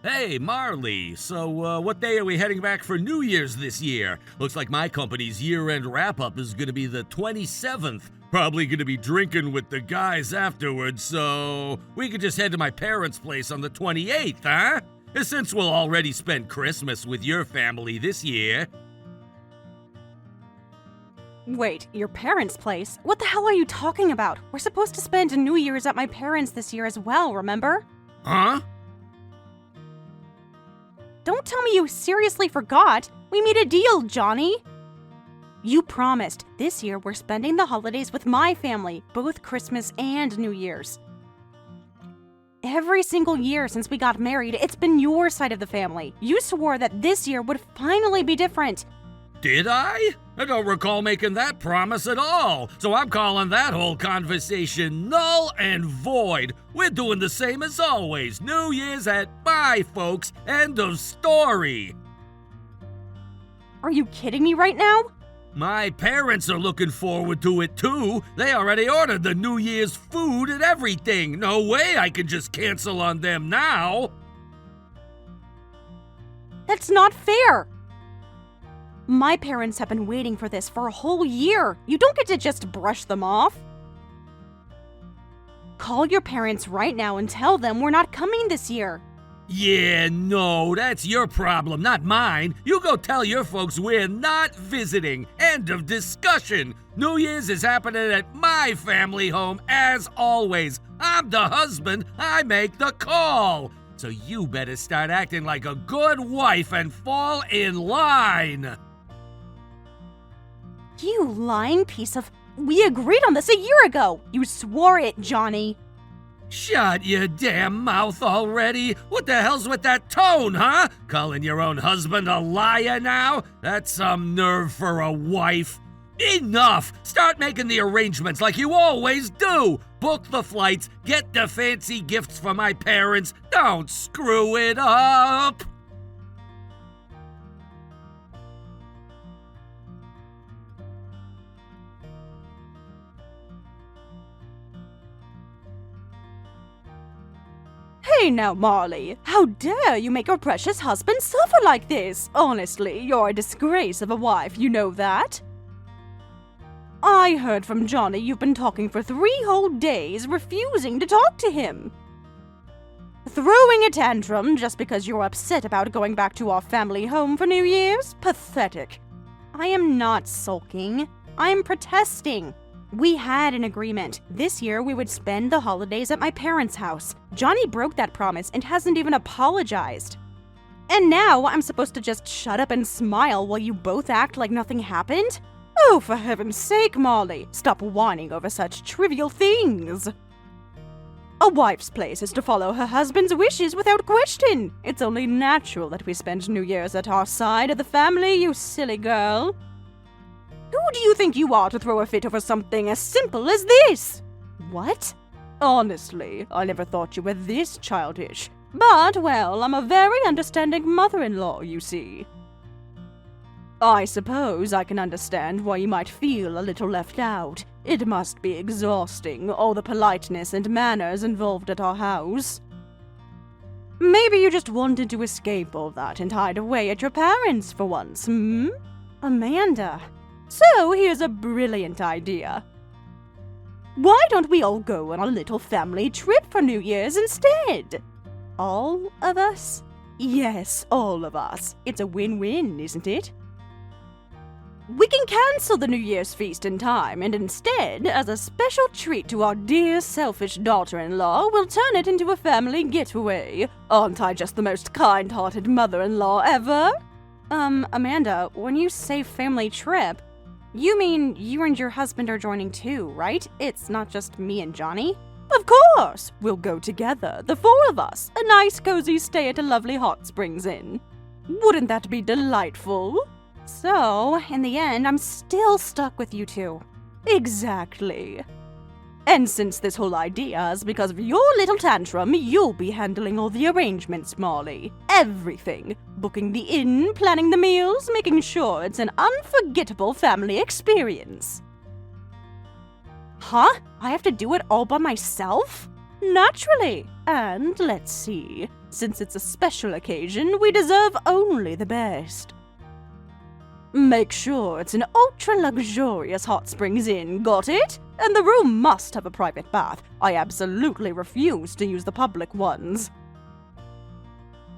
Hey, Marley. So, what day are we heading back for New Year's this year? Looks like my company's year-end wrap-up is gonna be the 27th. Probably gonna be drinking with the guys afterwards, so we could just head to my parents' place on the 28th, huh? Since we'll already spend Christmas with your family this year. Wait, your parents' place? What the hell are you talking about? We're supposed to spend New Year's at my parents' this year as well, remember? Huh? Don't tell me you seriously forgot! We made a deal, Johnny! You promised. This year we're spending the holidays with my family, both Christmas and New Year's. Every single year since we got married, it's been your side of the family. You swore that this year would finally be different. Did I? I don't recall making that promise at all, so I'm calling that whole conversation null and void. We're doing the same as always. New Year's at my folks. End of story. Are you kidding me right now? My parents are looking forward to it too. They already ordered the New Year's food and everything. No way I can just cancel on them now. That's not fair! My parents have been waiting for this for a whole year. You don't get to just brush them off. Call your parents right now and tell them we're not coming this year. Yeah, no, that's your problem, not mine. You go tell your folks we're not visiting. End of discussion. New Year's is happening at my family home as always. I'm the husband, I make the call. So you better start acting like a good wife and fall in line. You lying piece of... We agreed on this a year ago! You swore it, Johnny! Shut your damn mouth already! What the hell's with that tone, huh? Calling your own husband a liar now? That's some nerve for a wife. Enough! Start making the arrangements like you always do! Book the flights, get the fancy gifts for my parents, don't screw it up! Hey now, Marley, how dare you make your precious husband suffer like this? Honestly, you're a disgrace of a wife, you know that? I heard from Johnny you've been talking for 3 whole days, refusing to talk to him. Throwing a tantrum just because you're upset about going back to our family home for New Year's? Pathetic. I am not sulking. I am protesting. We had an agreement. This year we would spend the holidays at my parents' house. Johnny broke that promise and hasn't even apologized. And now I'm supposed to just shut up and smile while you both act like nothing happened? Oh, for heaven's sake, Molly, stop whining over such trivial things. A wife's place is to follow her husband's wishes without question. It's only natural that we spend New Year's at our side of the family, you silly girl. Who do you think you are to throw a fit over something as simple as this? What? Honestly, I never thought you were this childish. But, well, I'm a very understanding mother-in-law, you see. I suppose I can understand why you might feel a little left out. It must be exhausting, all the politeness and manners involved at our house. Maybe you just wanted to escape all that and hide away at your parents for once, Amanda. So here's a brilliant idea. Why don't we all go on a little family trip for New Year's instead? All of us? Yes, all of us. It's a win-win, isn't it? We can cancel the New Year's feast in time, and instead, as a special treat to our dear selfish daughter-in-law, we'll turn it into a family getaway. Aren't I just the most kind-hearted mother-in-law ever? Amanda, when you say family trip, you mean you and your husband are joining too, right? It's not just me and Johnny? Of course! We'll go together, the 4 of us. A nice cozy stay at a lovely hot springs inn. Wouldn't that be delightful? So, in the end, I'm still stuck with you two. Exactly. And since this whole idea is because of your little tantrum, you'll be handling all the arrangements, Molly. Everything. Booking the inn, planning the meals, making sure it's an unforgettable family experience. Huh? I have to do it all by myself? Naturally. And let's see. Since it's a special occasion, we deserve only the best. Make sure it's an ultra-luxurious hot springs inn, got it? And the room must have a private bath. I absolutely refuse to use the public ones.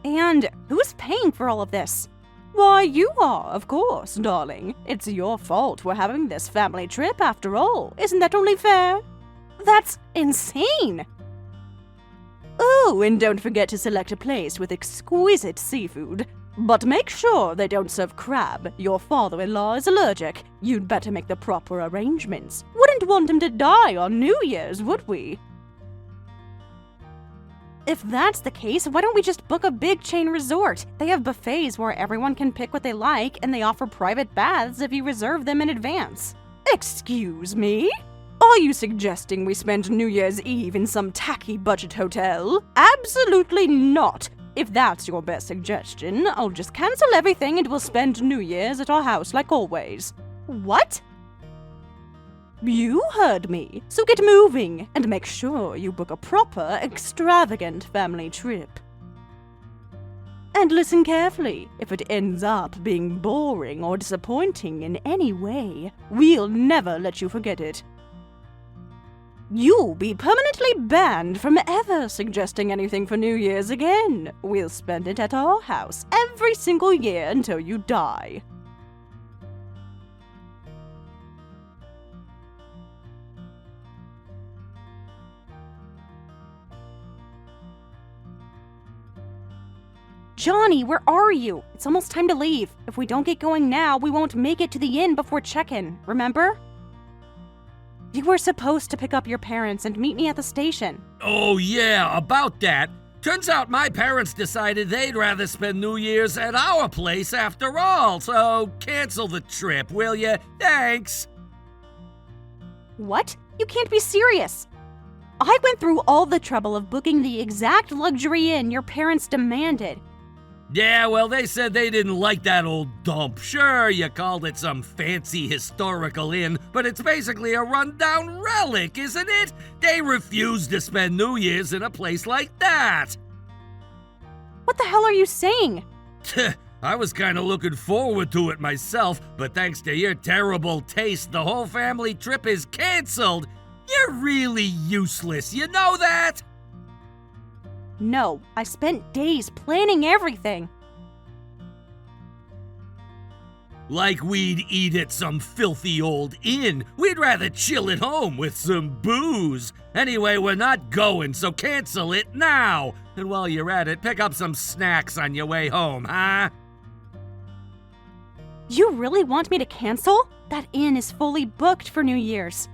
And who's paying for all of this? Why, you are, of course, darling. It's your fault we're having this family trip after all. Isn't that only fair? That's insane! Oh, and don't forget to select a place with exquisite seafood. But make sure they don't serve crab. Your father-in-law is allergic. You'd better make the proper arrangements. Wouldn't want him to die on New Year's, would we? If that's the case, why don't we just book a big chain resort? They have buffets where everyone can pick what they like, and they offer private baths if you reserve them in advance. Excuse me? Are you suggesting we spend New Year's Eve in some tacky budget hotel? Absolutely not! If that's your best suggestion, I'll just cancel everything and we'll spend New Year's at our house like always. What? You heard me, so get moving and make sure you book a proper, extravagant family trip. And listen carefully. If it ends up being boring or disappointing in any way, we'll never let you forget it. You'll be permanently banned from ever suggesting anything for New Year's again. We'll spend it at our house every single year until you die. Johnny, where are you? It's almost time to leave. If we don't get going now, we won't make it to the inn before check-in, remember? You were supposed to pick up your parents and meet me at the station. Oh yeah, about that. Turns out my parents decided they'd rather spend New Year's at our place after all, so cancel the trip, will ya? Thanks. What? You can't be serious. I went through all the trouble of booking the exact luxury inn your parents demanded. Yeah, well, they said they didn't like that old dump. Sure, you called it some fancy historical inn, but it's basically a rundown relic, isn't it? They refused to spend New Year's in a place like that. What the hell are you saying? I was kind of looking forward to it myself, but thanks to your terrible taste, the whole family trip is canceled. You're really useless, you know that? No, I spent days planning everything. Like we'd eat at some filthy old inn. We'd rather chill at home with some booze. Anyway, we're not going, so cancel it now. And while you're at it, pick up some snacks on your way home, huh? You really want me to cancel? That inn is fully booked for New Year's.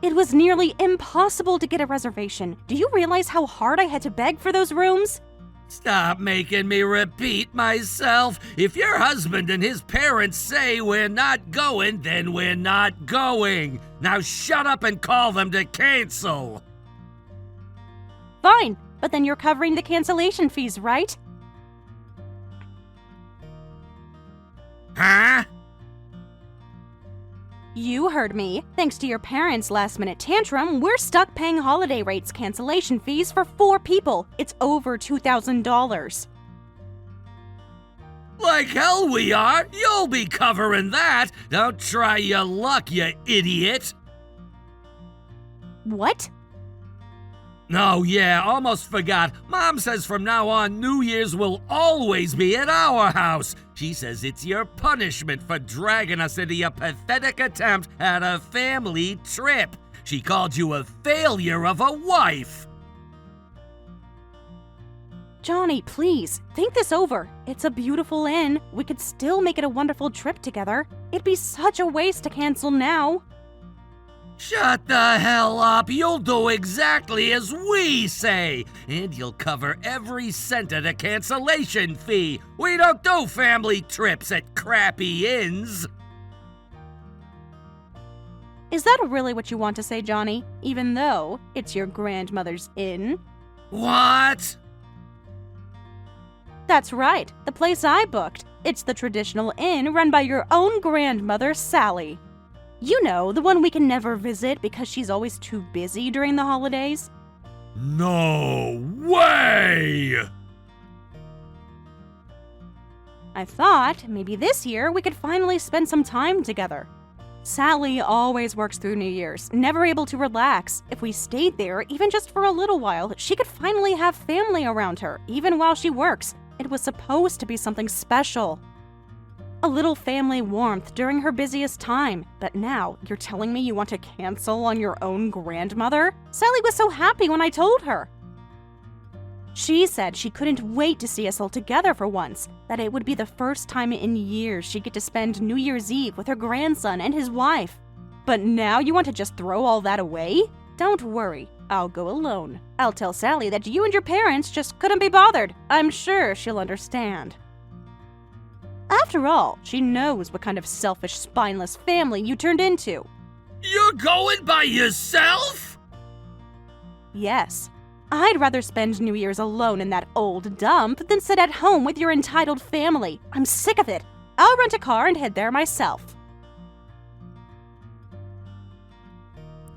It was nearly impossible to get a reservation. Do you realize how hard I had to beg for those rooms? Stop making me repeat myself. If your husband and his parents say we're not going, then we're not going. Now shut up and call them to cancel. Fine, but then you're covering the cancellation fees, right? Huh? You heard me. Thanks to your parents' last-minute tantrum, we're stuck paying holiday rates cancellation fees for 4 people. It's over $2,000. Like hell we are. You'll be covering that. Don't try your luck, you idiot. What? Oh yeah, almost forgot. Mom says from now on, New Year's will always be at our house. She says it's your punishment for dragging us into your pathetic attempt at a family trip. She called you a failure of a wife. Johnny, please, think this over. It's a beautiful inn. We could still make it a wonderful trip together. It'd be such a waste to cancel now. Shut the hell up. You'll do exactly as we say. And you'll cover every cent of the cancellation fee. We don't do family trips at crappy inns. Is that really what you want to say, Johnny? Even though it's your grandmother's inn? What? That's right, the place I booked. It's the traditional inn run by your own grandmother, Sally. You know, the one we can never visit because she's always too busy during the holidays. No way! I thought maybe this year we could finally spend some time together. Sally always works through New Year's, never able to relax. If we stayed there, even just for a little while, she could finally have family around her, even while she works. It was supposed to be something special. A little family warmth during her busiest time. But now, you're telling me you want to cancel on your own grandmother? Sally was so happy when I told her. She said she couldn't wait to see us all together for once, that it would be the first time in years she'd get to spend New Year's Eve with her grandson and his wife. But now you want to just throw all that away? Don't worry, I'll go alone. I'll tell Sally that you and your parents just couldn't be bothered. I'm sure she'll understand. After all, she knows what kind of selfish, spineless family you turned into. You're going by yourself? Yes. I'd rather spend New Year's alone in that old dump than sit at home with your entitled family. I'm sick of it. I'll rent a car and head there myself.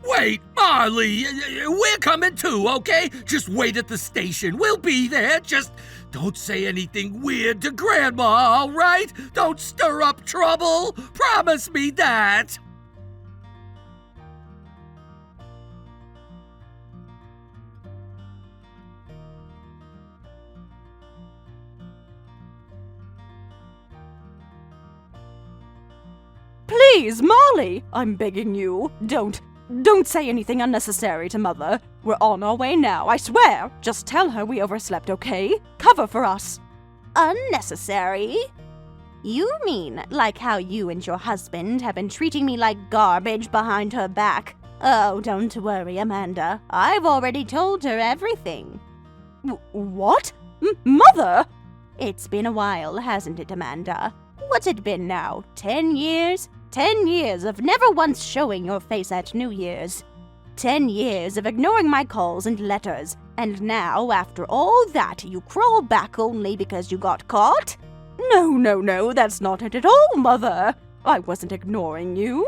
Wait, Marley, we're coming too, okay? Just wait at the station. We'll be there. Just don't say anything weird to Grandma, all right? Don't stir up trouble. Promise me that. Please, Molly, I'm begging you. Don't say anything unnecessary to Mother. We're on our way now, I swear. Just tell her we overslept, okay? Cover for us. Unnecessary? You mean like how you and your husband have been treating me like garbage behind her back? Oh, don't worry, Amanda. I've already told her everything. What? Mother? It's been a while, hasn't it, Amanda? What's it been now? 10 years? 10 years of never once showing your face at New Year's. 10 years of ignoring my calls and letters. And now, after all that, you crawl back only because you got caught? No, that's not it at all, Mother. I wasn't ignoring you.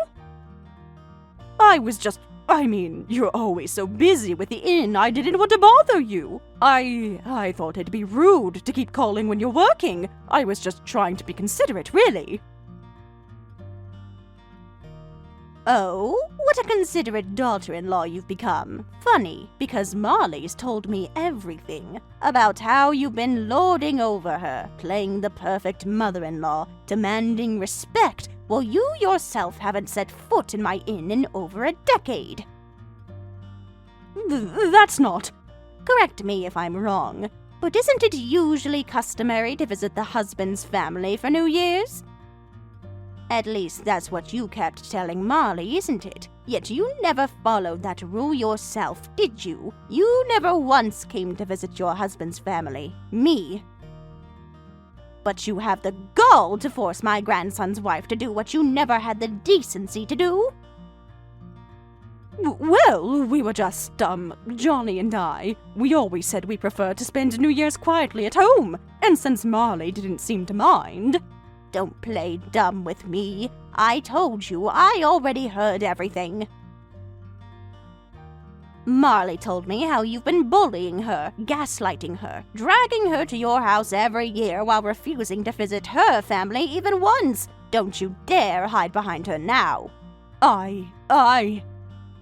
You're always so busy with the inn, I didn't want to bother you. I thought it'd be rude to keep calling when you're working. I was just trying to be considerate, really. Oh, what a considerate daughter-in-law you've become. Funny, because Marley's told me everything about how you've been lording over her, playing the perfect mother-in-law, demanding respect, while you yourself haven't set foot in my inn in over a decade. That's not... Correct me if I'm wrong, but isn't it usually customary to visit the husband's family for New Year's? At least that's what you kept telling Marley, isn't it? Yet you never followed that rule yourself, did you? You never once came to visit your husband's family. Me. But you have the gall to force my grandson's wife to do what you never had the decency to do. Well, we were just, Johnny and I. We always said we preferred to spend New Year's quietly at home. And since Marley didn't seem to mind... Don't play dumb with me. I told you, I already heard everything. Marley told me how you've been bullying her, gaslighting her, dragging her to your house every year while refusing to visit her family even once. Don't you dare hide behind her now.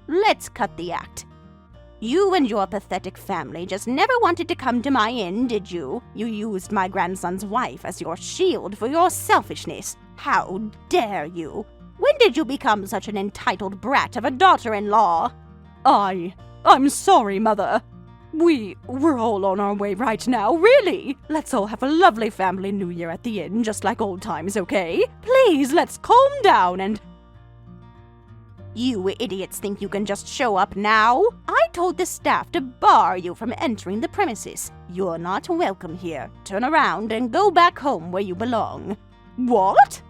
Let's cut the act. You and your pathetic family just never wanted to come to my inn, did you? You used my grandson's wife as your shield for your selfishness. How dare you? When did you become such an entitled brat of a daughter-in-law? I'm sorry, Mother. We're all on our way right now, really. Let's all have a lovely family New Year at the inn, just like old times, okay? Please, let's calm down and... You idiots think you can just show up now? I told the staff to bar you from entering the premises. You're not welcome here. Turn around and go back home where you belong. What?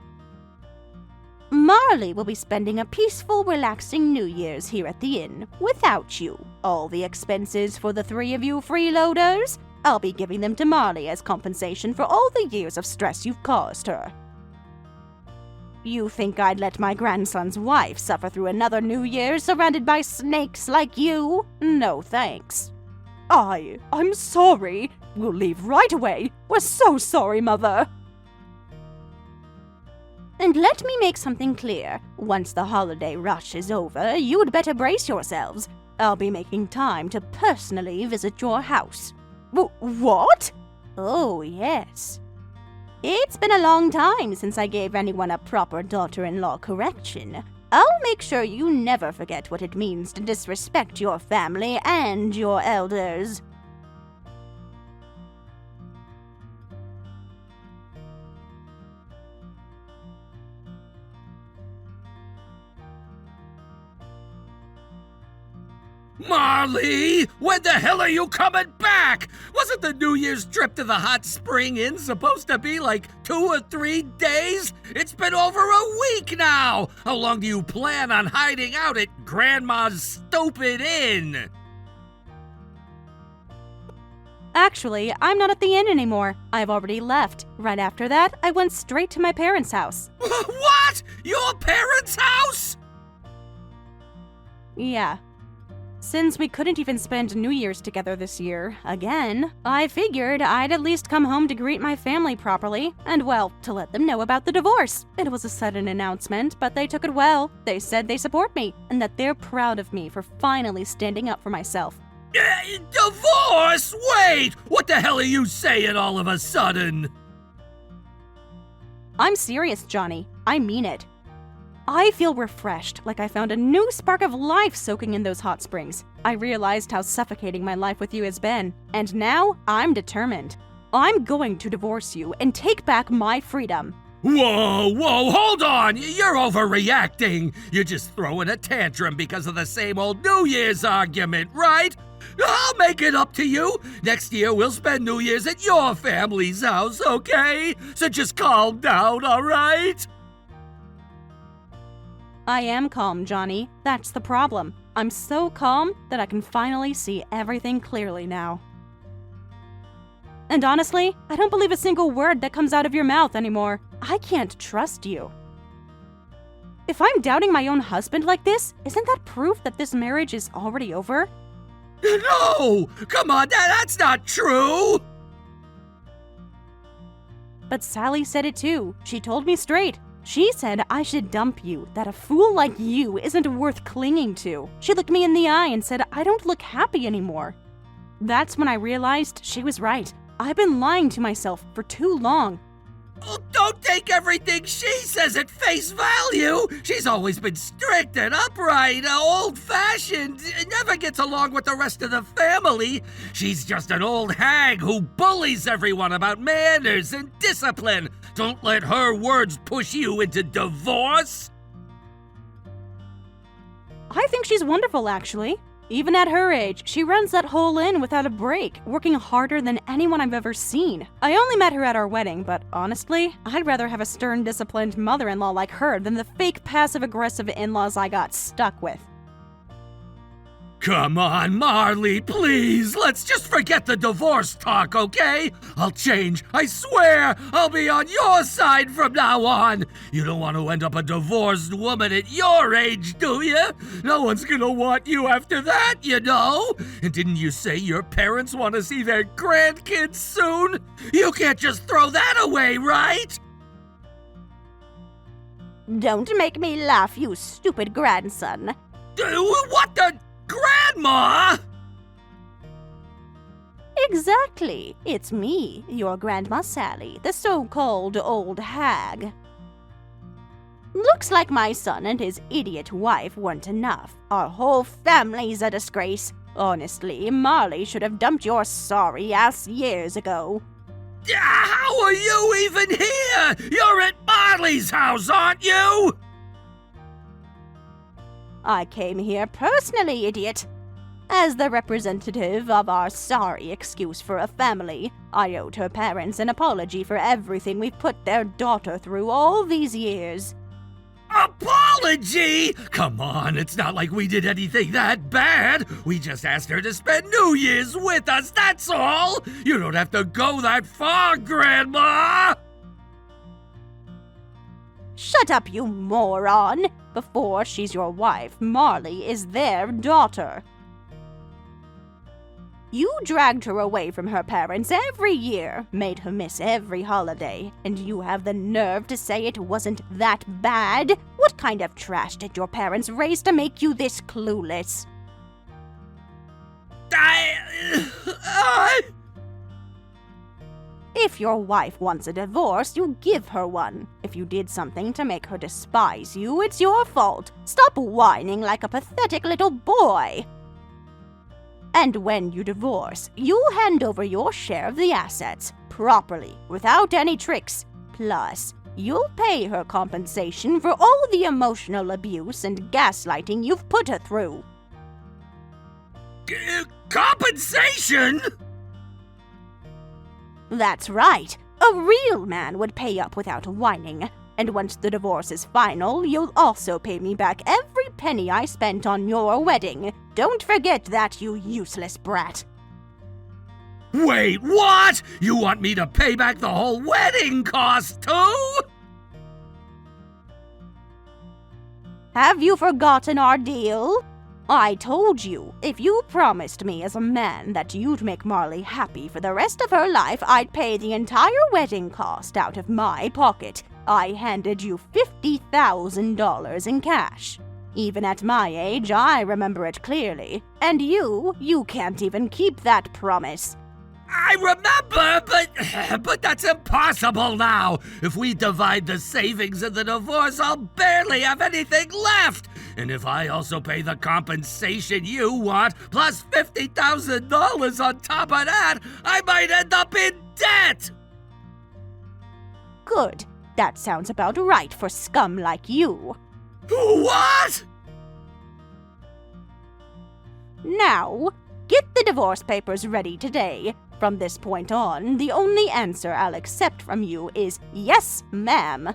Marley will be spending a peaceful, relaxing New Year's here at the inn, without you. All the expenses for the 3 of you freeloaders, I'll be giving them to Marley as compensation for all the years of stress you've caused her. You think I'd let my grandson's wife suffer through another New Year surrounded by snakes like you? No thanks. I'm sorry. We'll leave right away. We're so sorry, Mother. And let me make something clear. Once the holiday rush is over, you'd better brace yourselves. I'll be making time to personally visit your house. What? Oh, yes. It's been a long time since I gave anyone a proper daughter-in-law correction. I'll make sure you never forget what it means to disrespect your family and your elders. Marley, when the hell are you coming back? Wasn't the New Year's trip to the hot spring inn supposed to be like 2 or 3 days? It's been over a week now. How long do you plan on hiding out at Grandma's stupid inn? Actually, I'm not at the inn anymore. I've already left. Right after that, I went straight to my parents' house. What? Your parents' house? Yeah. Since we couldn't even spend New Year's together this year, again, I figured I'd at least come home to greet my family properly, and well, to let them know about the divorce. It was a sudden announcement, but they took it well. They said they support me, and that they're proud of me for finally standing up for myself. Divorce? Wait! What the hell are you saying all of a sudden? I'm serious, Johnny. I mean it. I feel refreshed, like I found a new spark of life soaking in those hot springs. I realized how suffocating my life with you has been, and now I'm determined. I'm going to divorce you and take back my freedom. Whoa, hold on! You're overreacting! You're just throwing a tantrum because of the same old New Year's argument, right? I'll make it up to you! Next year we'll spend New Year's at your family's house, okay? So just calm down, alright? I am calm, Johnny. That's the problem. I'm so calm that I can finally see everything clearly now. And honestly, I don't believe a single word that comes out of your mouth anymore. I can't trust you. If I'm doubting my own husband like this, isn't that proof that this marriage is already over? No! Come on, that's not true! But Sally said it too. She told me straight. She said I should dump you, that a fool like you isn't worth clinging to. She looked me in the eye and said I don't look happy anymore. That's when I realized she was right. I've been lying to myself for too long. Oh, don't take everything she says at face value. She's always been strict and upright, old-fashioned, never gets along with the rest of the family. She's just an old hag who bullies everyone about manners and discipline. Don't let her words push you into divorce. I think she's wonderful, actually. Even at her age, she runs that whole inn without a break, working harder than anyone I've ever seen. I only met her at our wedding, but honestly, I'd rather have a stern, disciplined mother-in-law like her than the fake passive-aggressive in-laws I got stuck with. Come on, Marley, please. Let's just forget the divorce talk, okay? I'll change. I swear I'll be on your side from now on. You don't want to end up a divorced woman at your age, do you? No one's gonna want you after that, you know? And didn't you say your parents want to see their grandkids soon? You can't just throw that away, right? Don't make me laugh, you stupid grandson. What the... Grandma! Exactly. It's me, your Grandma Sally, the so-called old hag. Looks like my son and his idiot wife weren't enough. Our whole family's a disgrace. Honestly, Marley should have dumped your sorry ass years ago. How are you even here? You're at Marley's house, aren't you? I came here personally, idiot. As the representative of our sorry excuse for a family, I owed her parents an apology for everything we've put their daughter through all these years. Apology? Come on, it's not like we did anything that bad. We just asked her to spend New Year's with us, that's all. You don't have to go that far, Grandma. Shut up, you moron! Before she's your wife, Marley is their daughter. You dragged her away from her parents every year, made her miss every holiday, and you have the nerve to say it wasn't that bad? What kind of trash did your parents raise to make you this clueless? If your wife wants a divorce, you give her one. If you did something to make her despise you, it's your fault. Stop whining like a pathetic little boy. And when you divorce, you hand over your share of the assets, properly, without any tricks. Plus, you'll pay her compensation for all the emotional abuse and gaslighting you've put her through. Compensation? That's right. A real man would pay up without whining. And once the divorce is final, you'll also pay me back every penny I spent on your wedding. Don't forget that, you useless brat. Wait, what? You want me to pay back the whole wedding cost, too? Have you forgotten our deal? I told you, if you promised me as a man that you'd make Marley happy for the rest of her life, I'd pay the entire wedding cost out of my pocket. I handed you $50,000 in cash. Even at my age, I remember it clearly. And you can't even keep that promise. I remember, but that's impossible now. If we divide the savings of the divorce, I'll barely have anything left. And if I also pay the compensation you want, plus $50,000 on top of that, I might end up in debt. Good. That sounds about right for scum like you. What? Now, get the divorce papers ready today. From this point on, the only answer I'll accept from you is yes, ma'am.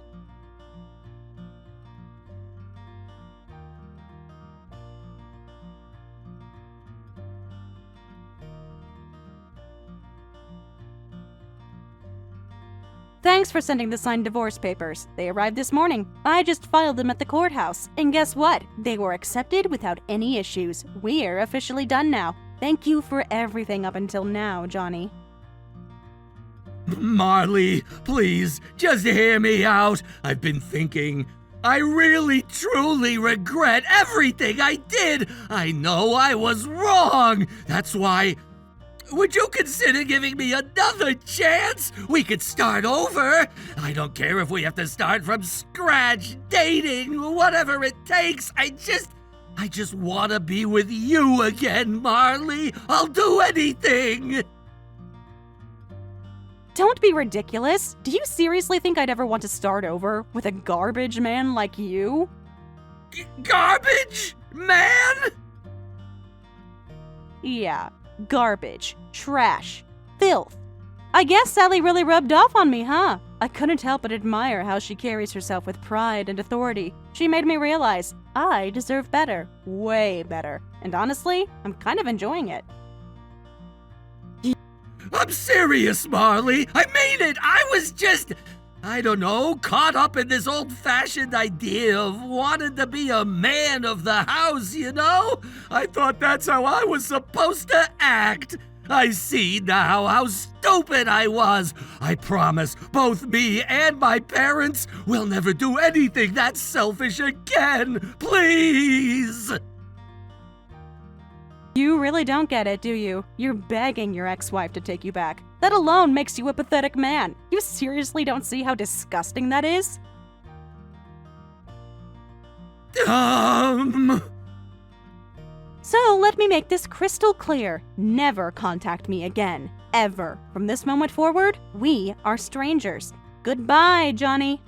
Thanks for sending the signed divorce papers. They arrived this morning. I just filed them at the courthouse. And guess what? They were accepted without any issues. We're officially done now. Thank you for everything up until now, Johnny. Marley, please, just hear me out. I've been thinking. I really, truly regret everything I did. I know I was wrong. That's why... Would you consider giving me another chance? We could start over. I don't care if we have to start from scratch, dating, whatever it takes. I just want to be with you again, Marley. I'll do anything. Don't be ridiculous. Do you seriously think I'd ever want to start over with a garbage man like you? Garbage man? Yeah. Garbage, trash, filth. I guess Sally really rubbed off on me, huh? I couldn't help but admire how she carries herself with pride and authority. She made me realize I deserve better, way better. And honestly, I'm kind of enjoying it. I'm serious, Marley. I mean it. I was just, I don't know, caught up in this old-fashioned idea of wanting to be a man of the house, you know? I thought that's how I was supposed to act. I see now how stupid I was. I promise both me and my parents will never do anything that selfish again. Please! You really don't get it, do you? You're begging your ex-wife to take you back. That alone makes you a pathetic man. You seriously don't see how disgusting that is? So let me make this crystal clear. Never contact me again. Ever. From this moment forward, we are strangers. Goodbye, Johnny.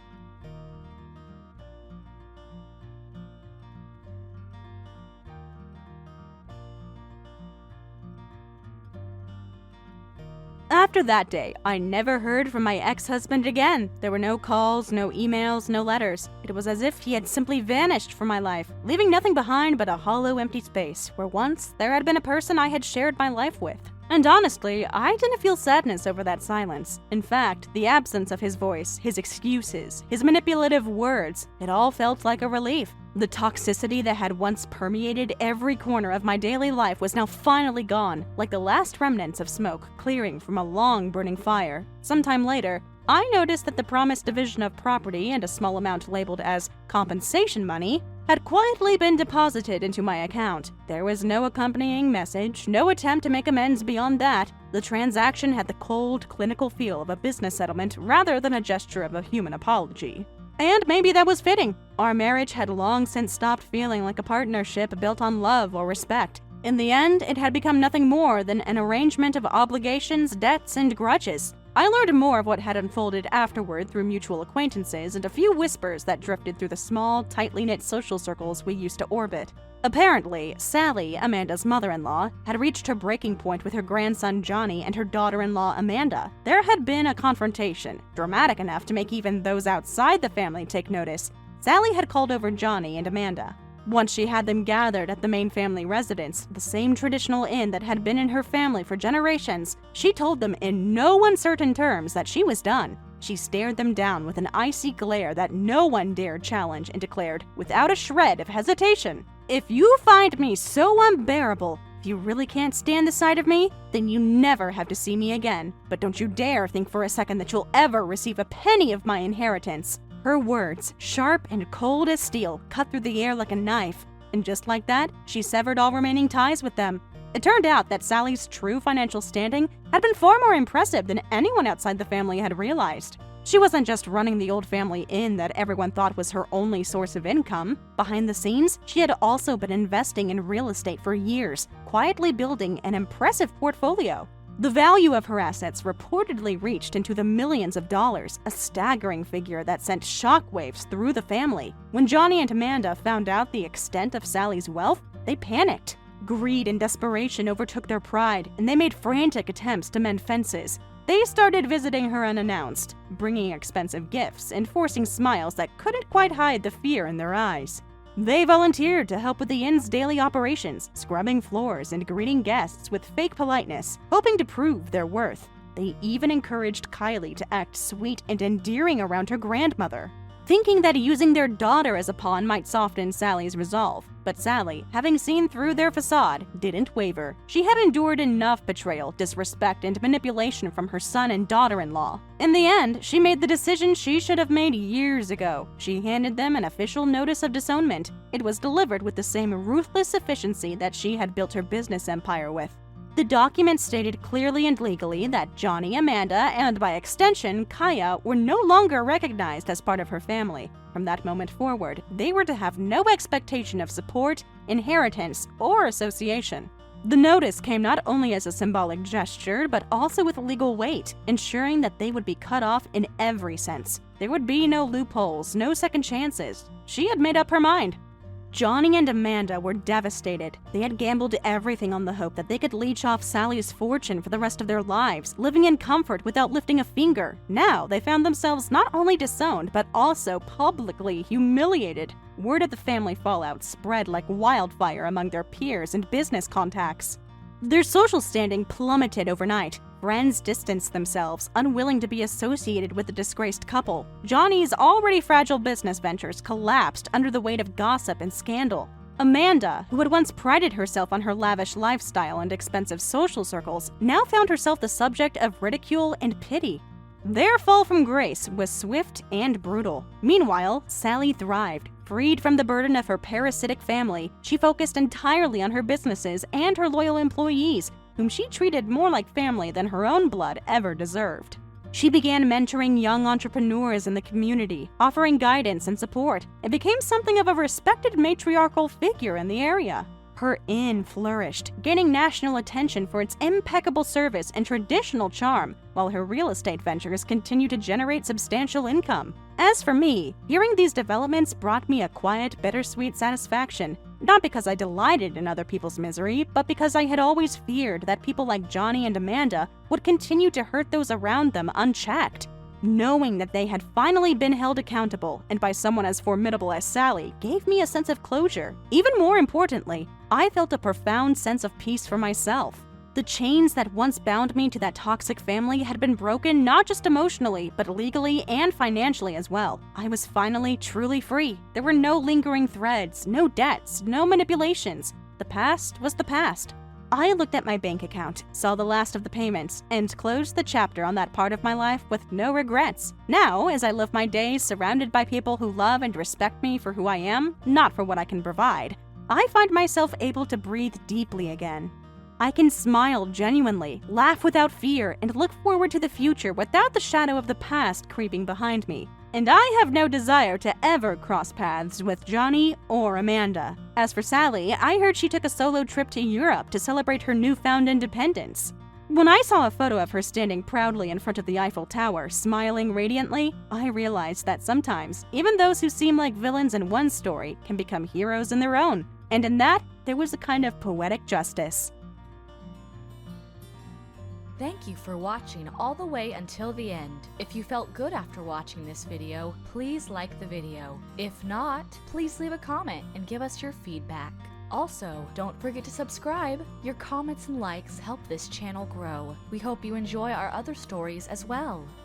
After that day, I never heard from my ex-husband again. There were no calls, no emails, no letters. It was as if he had simply vanished from my life, leaving nothing behind but a hollow, empty space where once there had been a person I had shared my life with. And honestly, I didn't feel sadness over that silence. In fact, the absence of his voice, his excuses, his manipulative words, it all felt like a relief. The toxicity that had once permeated every corner of my daily life was now finally gone, like the last remnants of smoke clearing from a long burning fire. Sometime later, I noticed that the promised division of property and a small amount labeled as compensation money had quietly been deposited into my account. There was no accompanying message, no attempt to make amends beyond that. The transaction had the cold, clinical feel of a business settlement rather than a gesture of a human apology. And maybe that was fitting. Our marriage had long since stopped feeling like a partnership built on love or respect. In the end, it had become nothing more than an arrangement of obligations, debts, and grudges. I learned more of what had unfolded afterward through mutual acquaintances and a few whispers that drifted through the small, tightly knit social circles we used to orbit. Apparently, Sally, Amanda's mother-in-law, had reached her breaking point with her grandson Johnny and her daughter-in-law Amanda. There had been a confrontation, dramatic enough to make even those outside the family take notice. Sally had called over Johnny and Amanda. Once she had them gathered at the main family residence, the same traditional inn that had been in her family for generations, she told them in no uncertain terms that she was done. She stared them down with an icy glare that no one dared challenge and declared, without a shred of hesitation, "If you find me so unbearable, if you really can't stand the sight of me, then you never have to see me again. But don't you dare think for a second that you'll ever receive a penny of my inheritance." Her words, sharp and cold as steel, cut through the air like a knife, and just like that, she severed all remaining ties with them. It turned out that Sally's true financial standing had been far more impressive than anyone outside the family had realized. She wasn't just running the old family inn that everyone thought was her only source of income. Behind the scenes, she had also been investing in real estate for years, quietly building an impressive portfolio. The value of her assets reportedly reached into the millions of dollars, a staggering figure that sent shockwaves through the family. When Johnny and Amanda found out the extent of Sally's wealth, they panicked. Greed and desperation overtook their pride, and they made frantic attempts to mend fences. They started visiting her unannounced, bringing expensive gifts and forcing smiles that couldn't quite hide the fear in their eyes. They volunteered to help with the inn's daily operations, scrubbing floors and greeting guests with fake politeness, hoping to prove their worth. They even encouraged Kylie to act sweet and endearing around her grandmother, thinking that using their daughter as a pawn might soften Sally's resolve. But Sally, having seen through their facade, didn't waver. She had endured enough betrayal, disrespect, and manipulation from her son and daughter-in-law. In the end, she made the decision she should have made years ago. She handed them an official notice of disownment. It was delivered with the same ruthless efficiency that she had built her business empire with. The document stated clearly and legally that Johnny, Amanda, and by extension, Kaya, were no longer recognized as part of her family. From that moment forward, they were to have no expectation of support, inheritance, or association. The notice came not only as a symbolic gesture, but also with legal weight, ensuring that they would be cut off in every sense. There would be no loopholes, no second chances. She had made up her mind. Johnny and Amanda were devastated. They had gambled everything on the hope that they could leech off Sally's fortune for the rest of their lives, living in comfort without lifting a finger. Now, they found themselves not only disowned, but also publicly humiliated. Word of the family fallout spread like wildfire among their peers and business contacts. Their social standing plummeted overnight. Friends distanced themselves, unwilling to be associated with the disgraced couple. Johnny's already fragile business ventures collapsed under the weight of gossip and scandal. Amanda, who had once prided herself on her lavish lifestyle and expensive social circles, now found herself the subject of ridicule and pity. Their fall from grace was swift and brutal. Meanwhile, Sally thrived. Freed from the burden of her parasitic family, she focused entirely on her businesses and her loyal employees, whom she treated more like family than her own blood ever deserved. She began mentoring young entrepreneurs in the community, offering guidance and support, and became something of a respected matriarchal figure in the area. Her inn flourished, gaining national attention for its impeccable service and traditional charm, while her real estate ventures continued to generate substantial income. As for me, hearing these developments brought me a quiet, bittersweet satisfaction, not because I delighted in other people's misery, but because I had always feared that people like Johnny and Amanda would continue to hurt those around them unchecked. Knowing that they had finally been held accountable, and by someone as formidable as Sally, gave me a sense of closure. Even more importantly, I felt a profound sense of peace for myself. The chains that once bound me to that toxic family had been broken not just emotionally, but legally and financially as well. I was finally truly free. There were no lingering threads, no debts, no manipulations. The past was the past. I looked at my bank account, saw the last of the payments, and closed the chapter on that part of my life with no regrets. Now, as I live my days surrounded by people who love and respect me for who I am, not for what I can provide, I find myself able to breathe deeply again. I can smile genuinely, laugh without fear, and look forward to the future without the shadow of the past creeping behind me. And I have no desire to ever cross paths with Johnny or Amanda. As for Sally, I heard she took a solo trip to Europe to celebrate her newfound independence. When I saw a photo of her standing proudly in front of the Eiffel Tower, smiling radiantly, I realized that sometimes, even those who seem like villains in one story can become heroes in their own. And in that, there was a kind of poetic justice. Thank you for watching all the way until the end. If you felt good after watching this video, please like the video. If not, please leave a comment and give us your feedback. Also, don't forget to subscribe. Your comments and likes help this channel grow. We hope you enjoy our other stories as well.